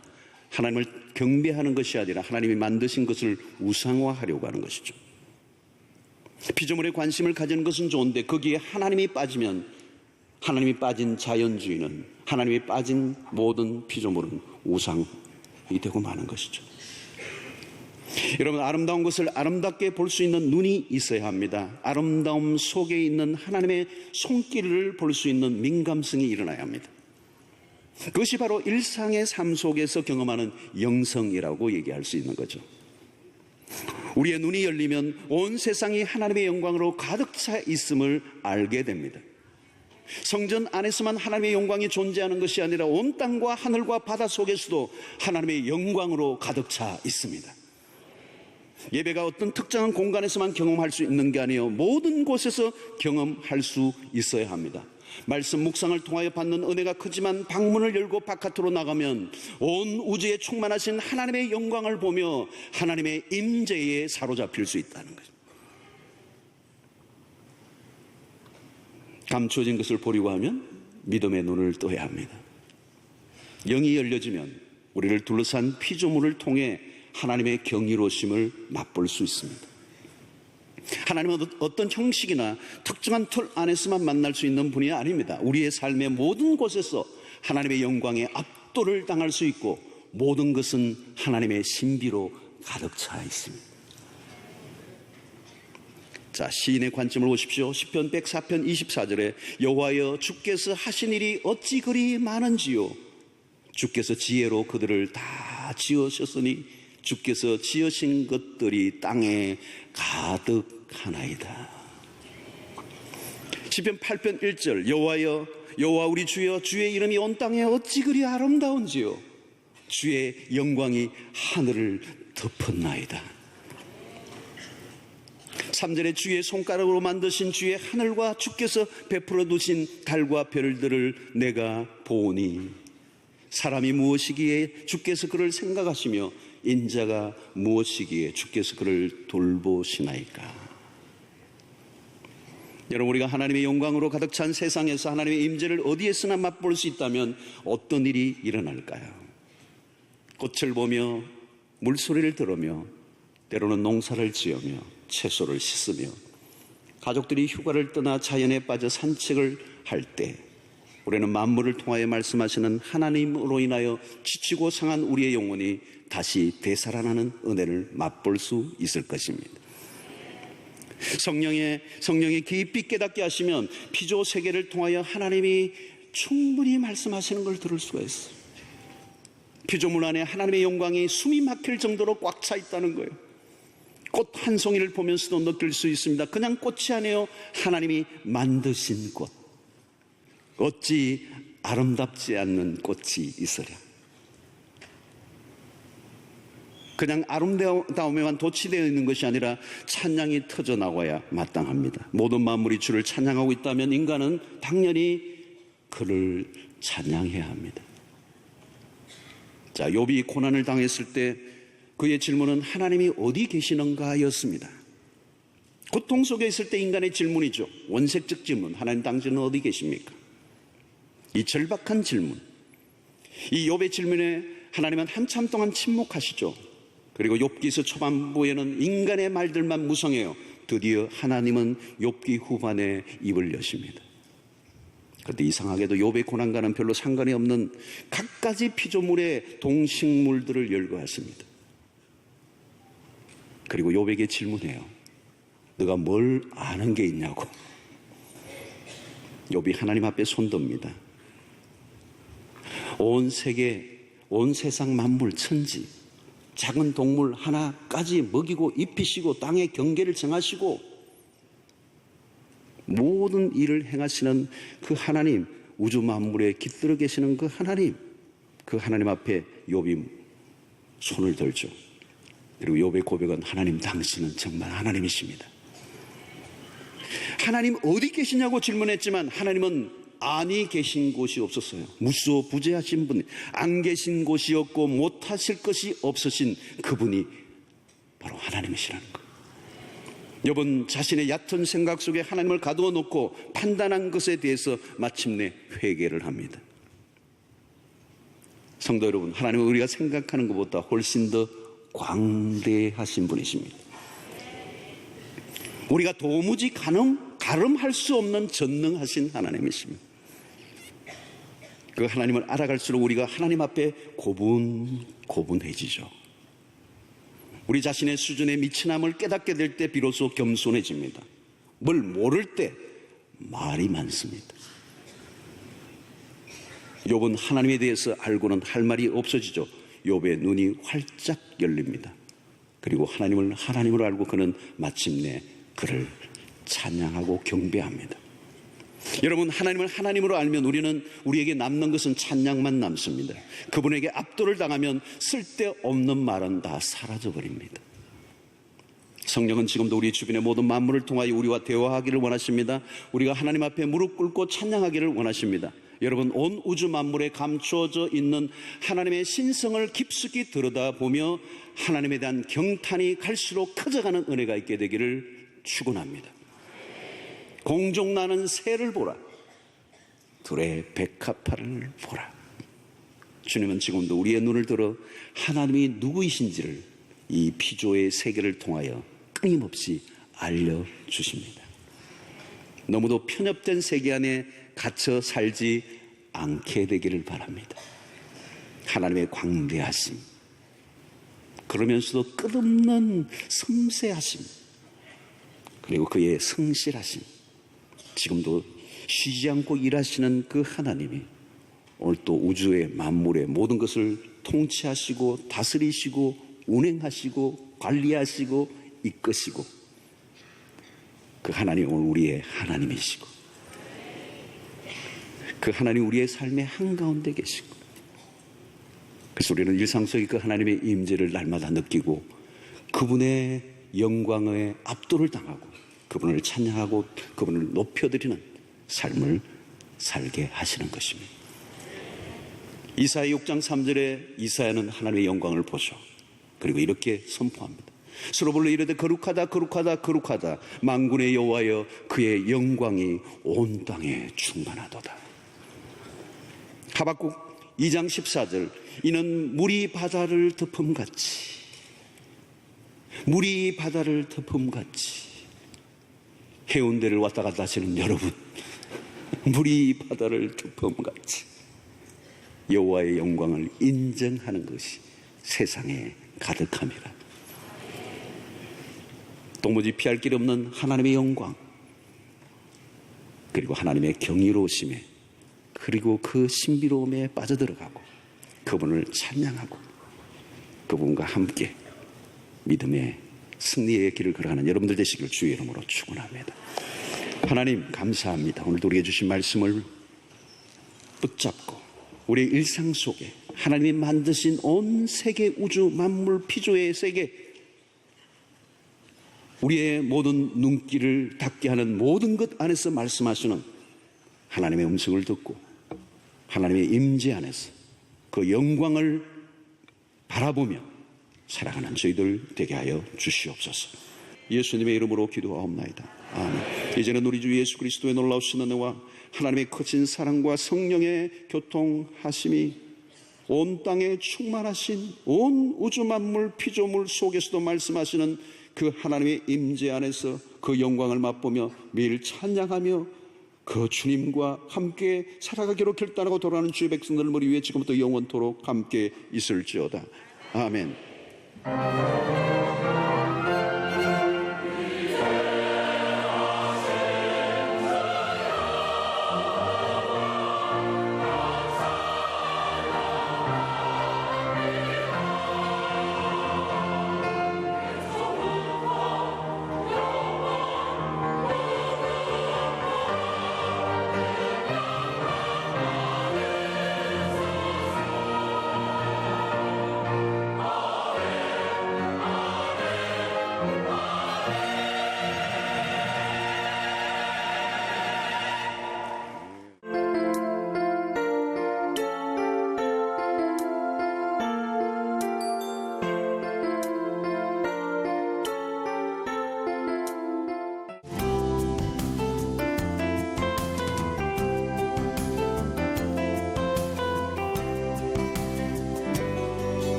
하나님을 경배하는 것이 아니라 하나님이 만드신 것을 우상화하려고 하는 것이죠. 피조물에 관심을 가지는 것은 좋은데 거기에 하나님이 빠지면, 하나님이 빠진 자연주의는, 하나님이 빠진 모든 피조물은 우상이 되고 마는 것이죠. 여러분, 아름다운 것을 아름답게 볼 수 있는 눈이 있어야 합니다. 아름다움 속에 있는 하나님의 손길을 볼 수 있는 민감성이 일어나야 합니다. 그것이 바로 일상의 삶 속에서 경험하는 영성이라고 얘기할 수 있는 거죠. 우리의 눈이 열리면 온 세상이 하나님의 영광으로 가득 차 있음을 알게 됩니다. 성전 안에서만 하나님의 영광이 존재하는 것이 아니라 온 땅과 하늘과 바다 속에서도 하나님의 영광으로 가득 차 있습니다. 예배가 어떤 특정한 공간에서만 경험할 수 있는 게 아니에요. 모든 곳에서 경험할 수 있어야 합니다. 말씀 묵상을 통하여 받는 은혜가 크지만 방문을 열고 바깥으로 나가면 온 우주에 충만하신 하나님의 영광을 보며 하나님의 임재에 사로잡힐 수 있다는 거죠. 감추어진 것을 보려고 하면 믿음의 눈을 떠야 합니다. 영이 열려지면 우리를 둘러싼 피조물을 통해 하나님의 경이로우심을 맛볼 수 있습니다. 하나님은 어떤 형식이나 특정한 틀 안에서만 만날 수 있는 분이 아닙니다. 우리의 삶의 모든 곳에서 하나님의 영광에 압도를 당할 수 있고 모든 것은 하나님의 신비로 가득 차 있습니다. 자, 시인의 관점을 보십시오. 시편 104편 24절에 여호와여 주께서 하신 일이 어찌 그리 많은지요. 주께서 지혜로 그들을 다 지으셨으니 주께서 지으신 것들이 땅에 가득하나이다. 시편 8편 1절 여호와여 여호와 우리 주여 주의 이름이 온 땅에 어찌 그리 아름다운지요. 주의 영광이 하늘을 덮었나이다. 3절에 주의 손가락으로 만드신 주의 하늘과 주께서 베풀어 두신 달과 별들을 내가 보니 사람이 무엇이기에 주께서 그를 생각하시며 인자가 무엇이기에 주께서 그를 돌보시나이까. 여러분, 우리가 하나님의 영광으로 가득 찬 세상에서 하나님의 임재를 어디에서나 맛볼 수 있다면 어떤 일이 일어날까요? 꽃을 보며 물소리를 들으며 때로는 농사를 지으며 채소를 씻으며 가족들이 휴가를 떠나 자연에 빠져 산책을 할 때 우리는 만물을 통하여 말씀하시는 하나님으로 인하여 지치고 상한 우리의 영혼이 다시 되살아나는 은혜를 맛볼 수 있을 것입니다. 성령이 깊이 깨닫게 하시면 피조 세계를 통하여 하나님이 충분히 말씀하시는 걸 들을 수가 있어요. 피조물 안에 하나님의 영광이 숨이 막힐 정도로 꽉 차 있다는 거예요. 꽃 한 송이를 보면서도 느낄 수 있습니다. 그냥 꽃이 아니에요. 하나님이 만드신 꽃. 어찌 아름답지 않는 꽃이 있으랴. 그냥 아름다움에만 도취되어 있는 것이 아니라 찬양이 터져 나와야 마땅합니다. 모든 만물이 주를 찬양하고 있다면 인간은 당연히 그를 찬양해야 합니다. 자, 욥이 고난을 당했을 때 그의 질문은 하나님이 어디 계시는가 였습니다. 고통 속에 있을 때 인간의 질문이죠. 원색적 질문. 하나님 당신은 어디 계십니까? 이 절박한 질문. 이 욥의 질문에 하나님은 한참 동안 침묵하시죠. 그리고 욥기서 초반부에는 인간의 말들만 무성해요. 드디어 하나님은 욥기 후반에 입을 여십니다. 그런데 이상하게도 욥의 고난과는 별로 상관이 없는 갖가지 피조물의 동식물들을 열거하십니다. 그리고 욥에게 질문해요. 너가 뭘 아는 게 있냐고. 욥이 하나님 앞에 손듭니다. 온 세계, 온 세상 만물 천지, 작은 동물 하나까지 먹이고 입히시고 땅의 경계를 정하시고 모든 일을 행하시는 그 하나님, 우주 만물에 깃들어 계시는 그 하나님 앞에 욥이 손을 들죠. 그리고 욥의 고백은 하나님 당신은 정말 하나님이십니다. 하나님 어디 계시냐고 질문했지만 하나님은 아니 계신 곳이 없었어요. 무소부재하신 분, 안 계신 곳이 없고 못하실 것이 없으신 그분이 바로 하나님이시라는 거예요. 욥은 자신의 얕은 생각 속에 하나님을 가두어 놓고 판단한 것에 대해서 마침내 회개를 합니다. 성도 여러분, 하나님은 우리가 생각하는 것보다 훨씬 더 광대하신 분이십니다. 우리가 도무지 가름할 수 없는 전능하신 하나님이십니다. 그 하나님을 알아갈수록 우리가 하나님 앞에 고분해지죠. 우리 자신의 수준에 미치남을 깨닫게 될 때 비로소 겸손해집니다. 뭘 모를 때 말이 많습니다. 욥은 하나님에 대해서 알고는 할 말이 없어지죠. 욥의 눈이 활짝 열립니다. 그리고 하나님으로 알고 그는 마침내 그를 찬양하고 경배합니다. 여러분, 하나님을 하나님으로 알면 우리에게 남는 것은 찬양만 남습니다. 그분에게 압도를 당하면 쓸데없는 말은 다 사라져버립니다. 성령은 지금도 우리 주변의 모든 만물을 통하여 우리와 대화하기를 원하십니다. 우리가 하나님 앞에 무릎 꿇고 찬양하기를 원하십니다. 여러분, 온 우주 만물에 감추어져 있는 하나님의 신성을 깊숙이 들여다보며 하나님에 대한 경탄이 갈수록 커져가는 은혜가 있게 되기를 축원합니다. 공중 나는 새를 보라. 들의 백합화를 보라. 주님은 지금도 우리의 눈을 들어 하나님이 누구이신지를 이 피조의 세계를 통하여 끊임없이 알려주십니다. 너무도 편협된 세계 안에 갇혀 살지 않게 되기를 바랍니다. 하나님의 광대하심, 그러면서도 끝없는 섬세하심, 그리고 그의 성실하심, 지금도 쉬지 않고 일하시는 그 하나님이 오늘 또 우주의 만물의 모든 것을 통치하시고 다스리시고 운행하시고 관리하시고 이끄시고 그 하나님 오늘 우리의 하나님이시고 그 하나님 우리의 삶의 한가운데 계시고 그래서 우리는 일상 속에 그 하나님의 임재를 날마다 느끼고 그분의 영광에 압도를 당하고 그분을 찬양하고 그분을 높여드리는 삶을 살게 하시는 것입니다. 이사야 6장 3절에 이사야는 하나님의 영광을 보죠. 그리고 이렇게 선포합니다. 서로 불러 이르되 거룩하다 거룩하다 거룩하다 만군의 여호와여 그의 영광이 온 땅에 충만하도다. 하박국 2장 14절 이는 물이 바다를 덮음같이 물이 바다를 덮음같이 해운대를 왔다 갔다 하시는 여러분, 물이 바다를 덮음같이 여호와의 영광을 인정하는 것이 세상에 가득합니다. 도무지 피할 길 없는 하나님의 영광, 그리고 하나님의 경이로우심에, 그리고 그 신비로움에 빠져들어가고 그분을 찬양하고 그분과 함께 믿음의 승리의 길을 걸어가는 여러분들 되시길 주의 이름으로 축원합니다. 하나님 감사합니다. 오늘도 우리에게 주신 말씀을 붙잡고 우리의 일상 속에 하나님이 만드신 온 세계 우주 만물 피조의 세계, 우리의 모든 눈길을 닫게 하는 모든 것 안에서 말씀하시는 하나님의 음성을 듣고 하나님의 임재 안에서 그 영광을 바라보며 살아가는 저희들 되게 하여 주시옵소서. 예수님의 이름으로 기도하옵나이다. 아멘. 이제는 우리 주 예수 그리스도의 놀라우신 은혜와 하나님의 거친 사랑과 성령의 교통하심이 온 땅에 충만하신 온 우주 만물 피조물 속에서도 말씀하시는 그 하나님의 임재 안에서 그 영광을 맛보며 매일 찬양하며 그 주님과 함께 살아가기로 결단하고 돌아가는 주의 백성들 머리 위에 지금부터 영원토록 함께 있을지어다. 아멘.